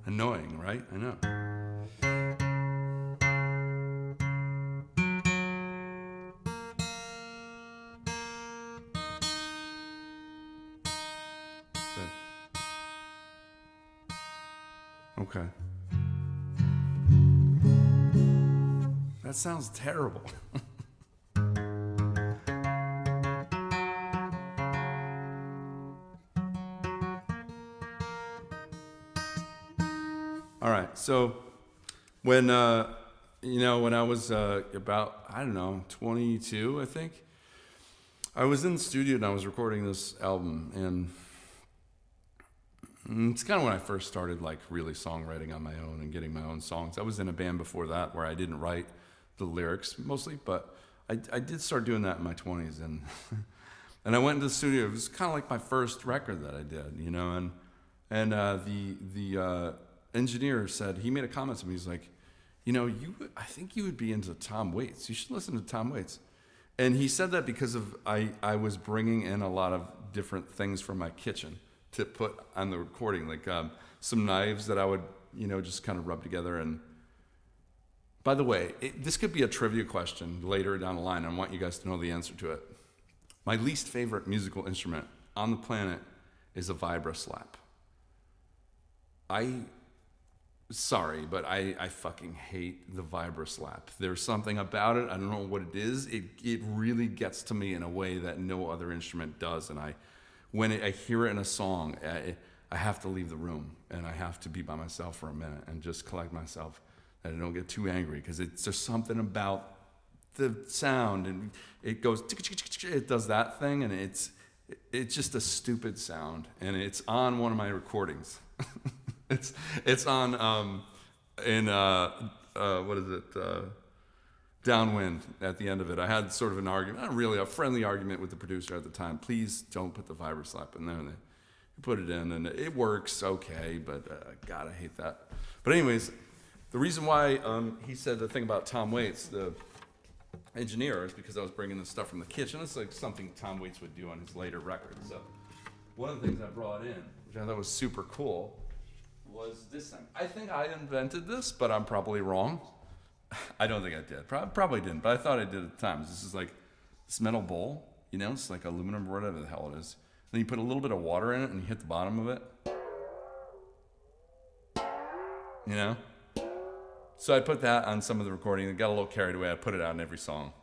Annoying, right? I know. Okay. That sounds terrible. All right. So when when I was about 22, I think, I was in the studio and I was recording this album, and it's kind of when I first started like really songwriting on my own and getting my own songs. I was in a band before that where I didn't write the lyrics mostly, but I did start doing that in my 20s, and and I went into the studio. It was kind of like my first record that I did, and the engineer said, he made a comment to me. He's like, I think you would be into Tom Waits. You should listen to Tom Waits. And he said that because of I was bringing in a lot of different things from my kitchen to put on the recording, like some knives that I would, just kind of rub together. And by the way, this could be a trivia question later down the line. I want you guys to know the answer to it. My least favorite musical instrument on the planet is a vibroslap. Sorry, but I fucking hate the vibroslap. There's something about it. I don't know what it is. It really gets to me in a way that no other instrument does. And when I hear it in a song, I have to leave the room, and I have to be by myself for a minute and just collect myself, that I don't get too angry, because it's just something about the sound, and it goes, it does that thing, and it's just a stupid sound, and it's on one of my recordings. It's on what is it? Downwind. At the end of it, I had sort of an argument, not really a friendly argument with the producer at the time. Please don't put the vibroslap in there. put it in, and it works okay, but God, I hate that. But anyways, the reason why he said the thing about Tom Waits, the engineer, is because I was bringing this stuff from the kitchen. It's like something Tom Waits would do on his later records. So one of the things I brought in, which I thought was super cool, was this thing. I think I invented this, but I'm probably wrong. I don't think I did. Probably didn't, but I thought I did at the time. This is like this metal bowl, you know, it's like aluminum or whatever the hell it is. Then you put a little bit of water in it and you hit the bottom of it. You know? So I put that on some of the recording. It got a little carried away. I put it out in every song.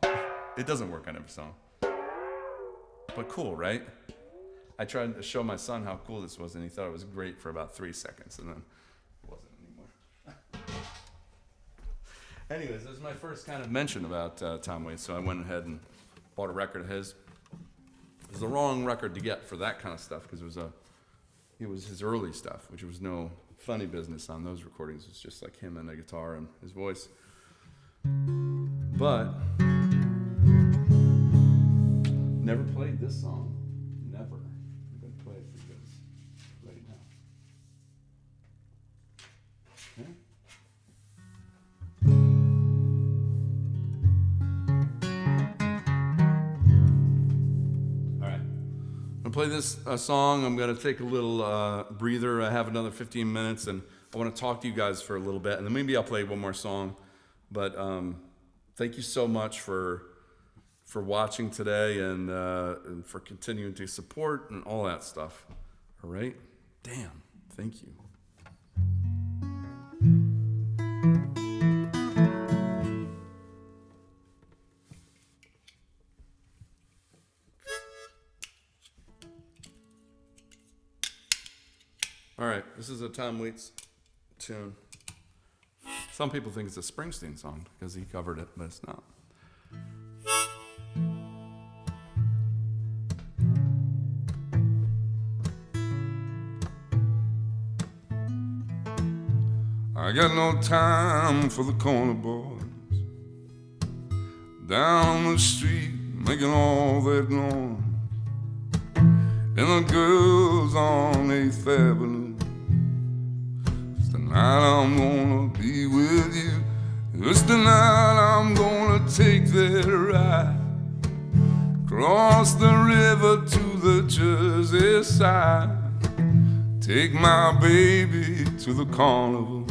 It doesn't work on every song. But cool, right? I tried to show my son how cool this was, and he thought it was great for about 3 seconds, and then it wasn't anymore. Anyways, this is my first kind of mention about Tom Waits, so I went ahead and bought a record of his. It was the wrong record to get for that kind of stuff, because it was his early stuff, which was no funny business on those recordings. It's just like him and a guitar and his voice. But never played this song. Never. I'm going to play it for you guys right now. Okay? All right. I'm going to play this song. I'm going to take a little breather. I have another 15 minutes, and I want to talk to you guys for a little bit, and then maybe I'll play one more song. But thank you so much for watching today and for continuing to support and all that stuff. All right? Damn. Thank you. All right, this is a Tom Waits tune. Some people think it's a Springsteen song because he covered it, but it's not. I got no time for the corner boys down the street making all that noise, and the girls on 8th Avenue. Tonight I'm gonna be with you. It's tonight I'm gonna take that ride across the river to the Jersey side. Take my baby to the carnival,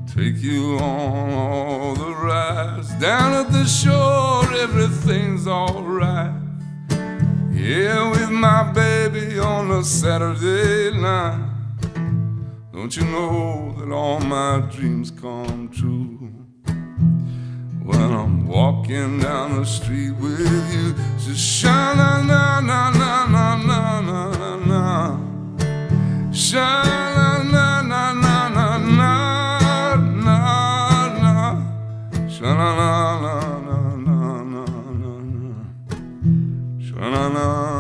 take you on all the rides. Down at the shore everything's alright. Yeah, with my baby on a Saturday night. Don't you know that all my dreams come true when I'm walking down the street with you? Just shine na na na na na na na na, shine na na na na na na na, shine na na na na na na, shine na na.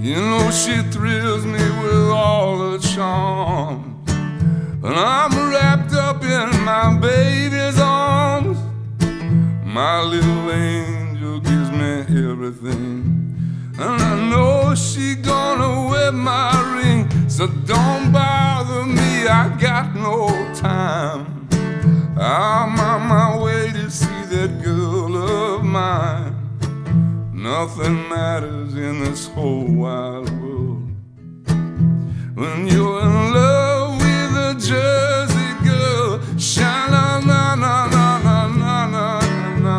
You know she thrills me with all her charm, and I'm wrapped up in my baby's arms. My little angel gives me everything, and I know she gonna wear my ring. So don't bother me, I got no time. I'm on my way to see that girl of mine. Nothing matters in this whole wide world when you're in love with a Jersey girl. Shine na na na na na na na na,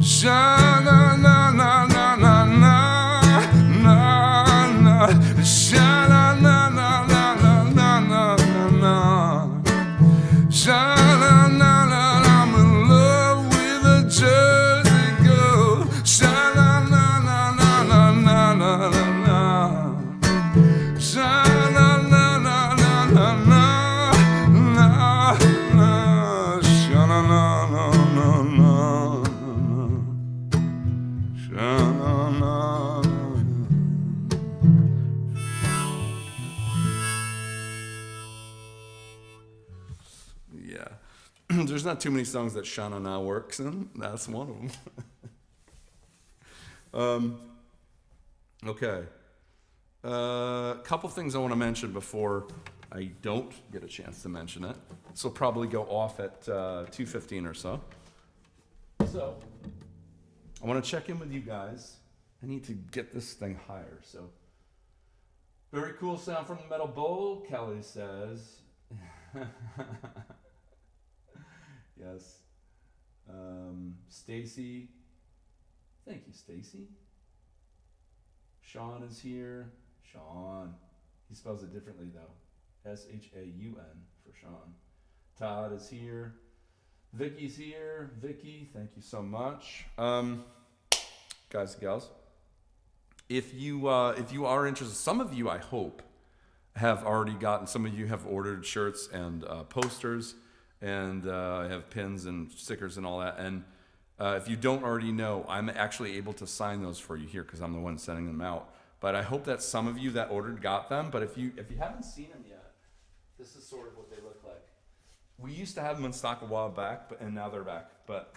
shine na na na na na na na, shine na na na na na na na na, shine na na na. I'm in love with a Jersey girl. Shine na na na na na na na na, shine na na na na na na. Yeah. There's not too many songs that Shana now works in. That's one of them. Okay. Couple things I want to mention before I don't get a chance to mention it. This will probably go off at 2:15 or so. So, I want to check in with you guys. I need to get this thing higher, so. Very cool sound from the metal bowl, Kelly says. Yes. Stacy. Thank you, Stacy. Sean is here. Sean. He spells it differently, though. S-H-A-U-N for Sean. Todd is here. Vicky's here. Vicky, thank you so much. Guys and gals, if you are interested, some of you, I hope, have already gotten, some of you have ordered shirts and posters, and I have pins and stickers and all that. And if you don't already know, I'm actually able to sign those for you here because I'm the one sending them out. But I hope that some of you that ordered got them. But if you haven't seen them yet, this is sort of what they look like. We used to have them in stock a while back, and now they're back. But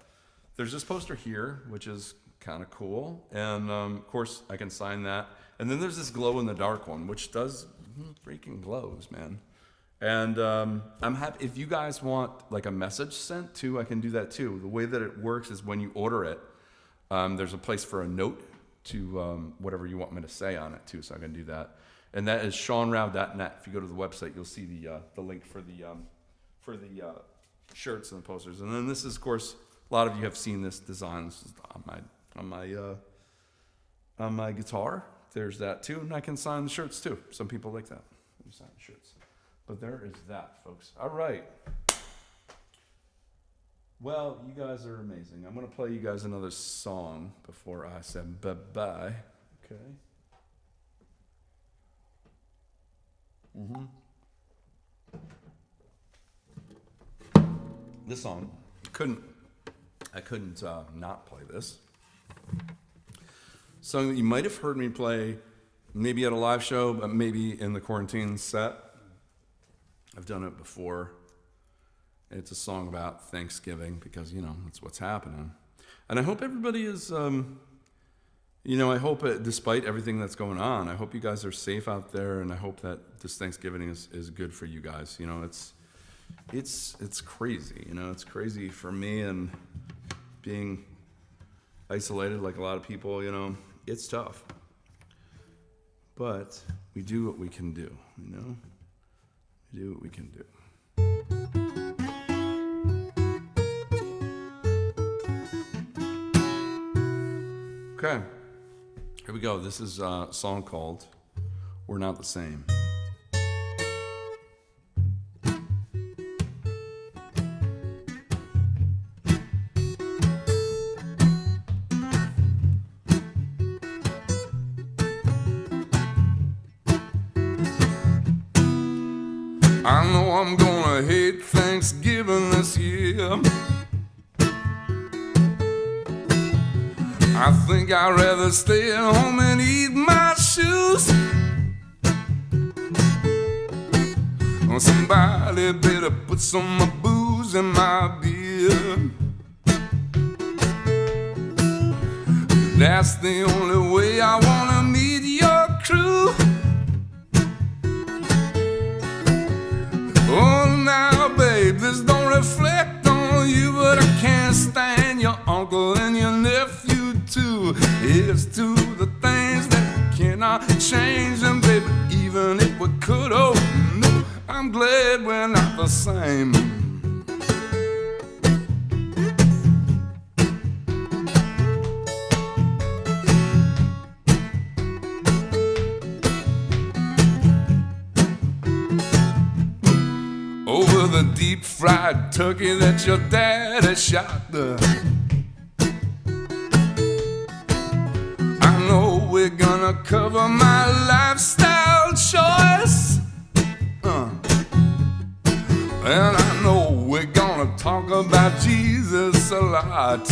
there's this poster here, which is kind of cool. And of course, I can sign that. And then there's this glow in the dark one, which does freaking glows, man. And I'm happy if you guys want like a message sent too, I can do that too. The way that it works is when you order it, there's a place for a note to whatever you want me to say on it too, so I can do that. And that is seanrao.net. If you go to the website, you'll see the link for the shirts and the posters. And then this is, of course, a lot of you have seen this design. This is on my guitar. There's that too, and I can sign the shirts too. Some people like that. You sign the shirts. But there is that, folks. All right. Well, you guys are amazing. I'm going to play you guys another song before I say bye-bye. Okay. This song, I couldn't not play this. Song that you might have heard me play maybe at a live show, but maybe in the quarantine set. I've done it before. It's a song about Thanksgiving because, that's what's happening. And I hope everybody is, I hope despite everything that's going on, I hope you guys are safe out there, and I hope that this Thanksgiving is good for you guys. It's crazy. It's crazy for me, and being isolated like a lot of people, it's tough. But we do what we can do, We do what we can do. Okay, here we go. This is a song called We're Not the Same. I know I'm gonna hate Thanksgiving this year. I think I'd rather stay at home and eat my shoes. Or somebody better put some booze in my beer. That's the only way I wanna meet your crew. Oh, now, babe, this don't reflect on you, but I can't stand your uncle and your nephew, too. Here's to the things that we cannot change, and baby, even if we could, oh, no, I'm glad we're not the same. Over the deep fried turkey that your daddy shot. I know we're gonna cover my lifestyle choice. And I know we're gonna talk about Jesus a lot.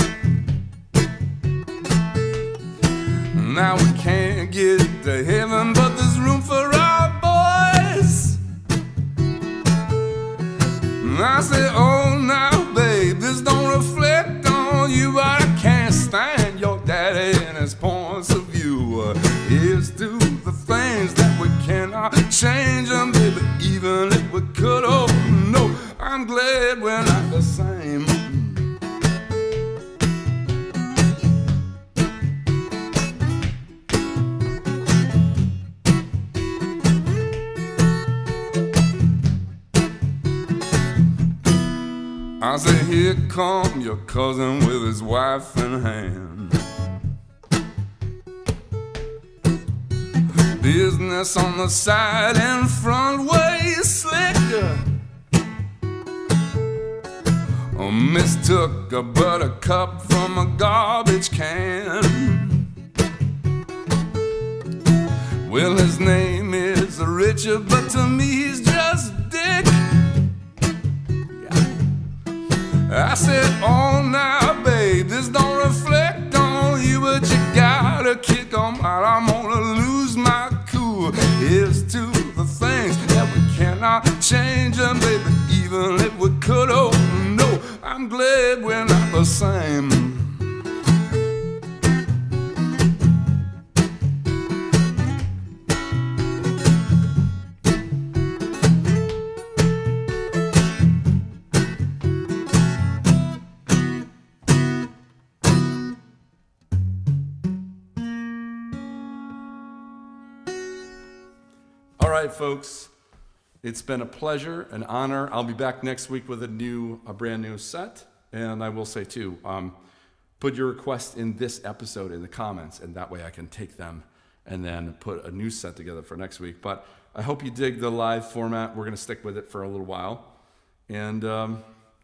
Now we can't get to heaven, but there's room for our boys. I say, oh, now, babe, this don't reflect on you, but I can't stand your daddy and his points of view. Here's to the things that we cannot change them, baby, even if we could. Oh, no, I'm glad we're not the same. I say, here come your cousin with his wife in hand. Business on the side and front way slicker. Mistook a buttercup from a garbage can. Well, his name is Richard, but to me he's just Dick. I said, oh, now, babe, this don't reflect on you, but you gotta kick 'em out. I'm gonna lose my cool. Here's to the things that we cannot change them, baby, even if we could. Oh, no, I'm glad we're not the same. All right, folks, it's been a pleasure, an honor. I'll be back next week with a brand new set. And I will say, too, put your request in this episode in the comments, and that way I can take them and then put a new set together for next week. But I hope you dig the live format. We're going to stick with it for a little while. And, yeah,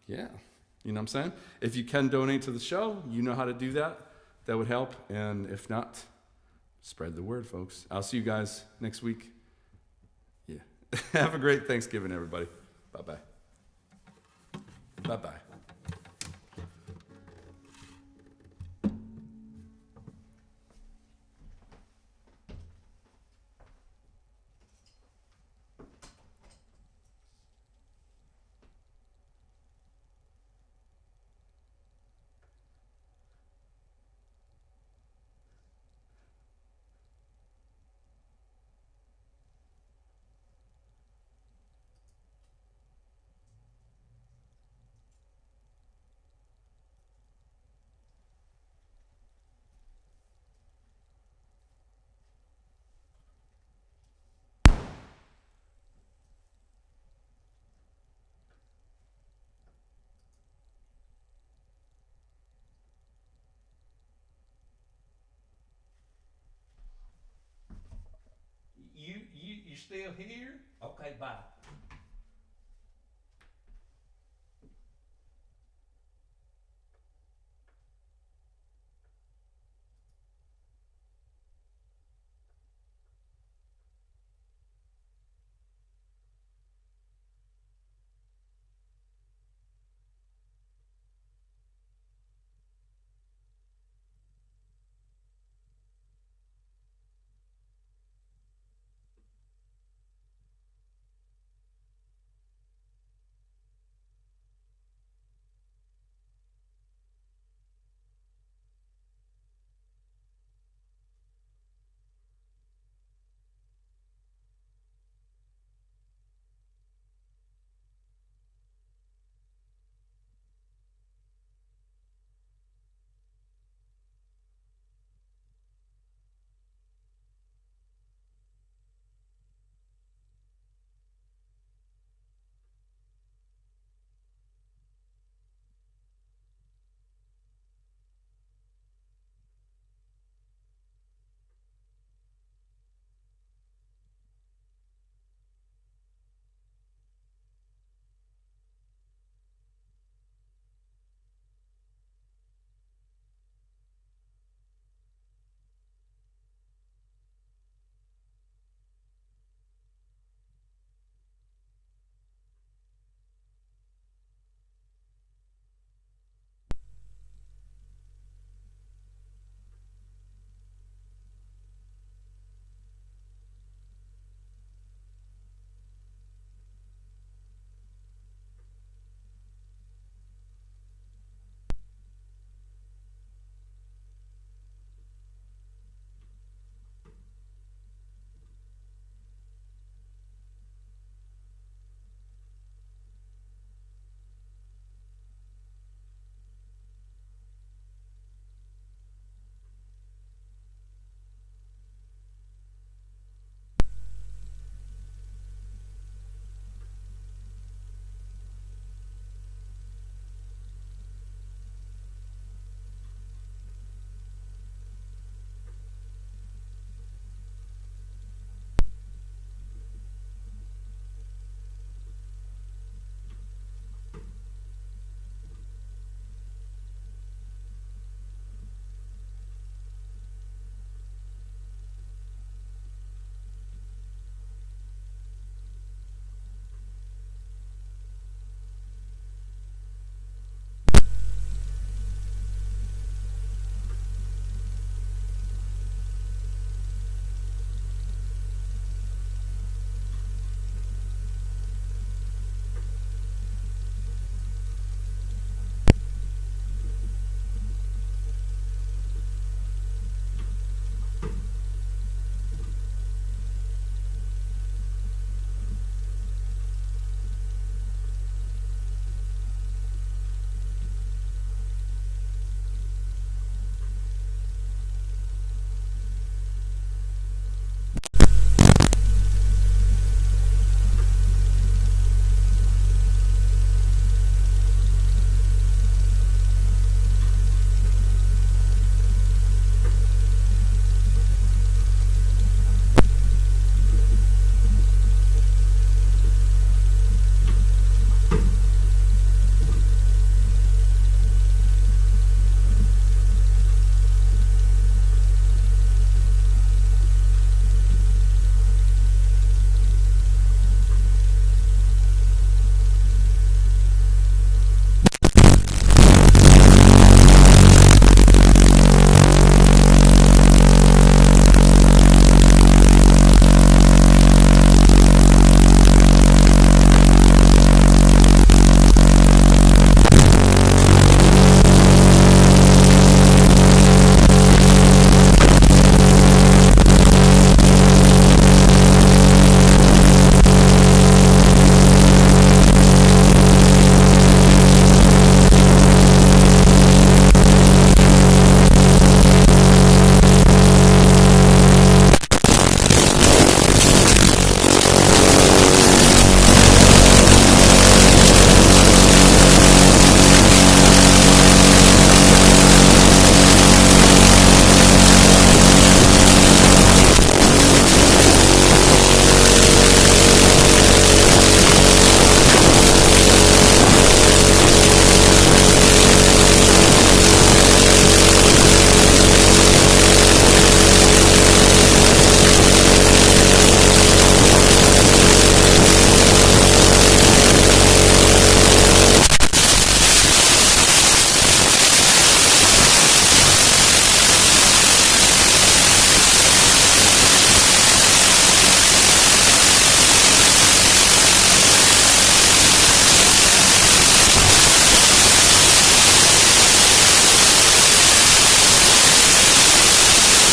you know what I'm saying? If you can donate to the show, you know how to do that. That would help. And if not, spread the word, folks. I'll see you guys next week. Yeah. Have a great Thanksgiving, everybody. Bye-bye. Bye-bye. You still here? Okay, bye.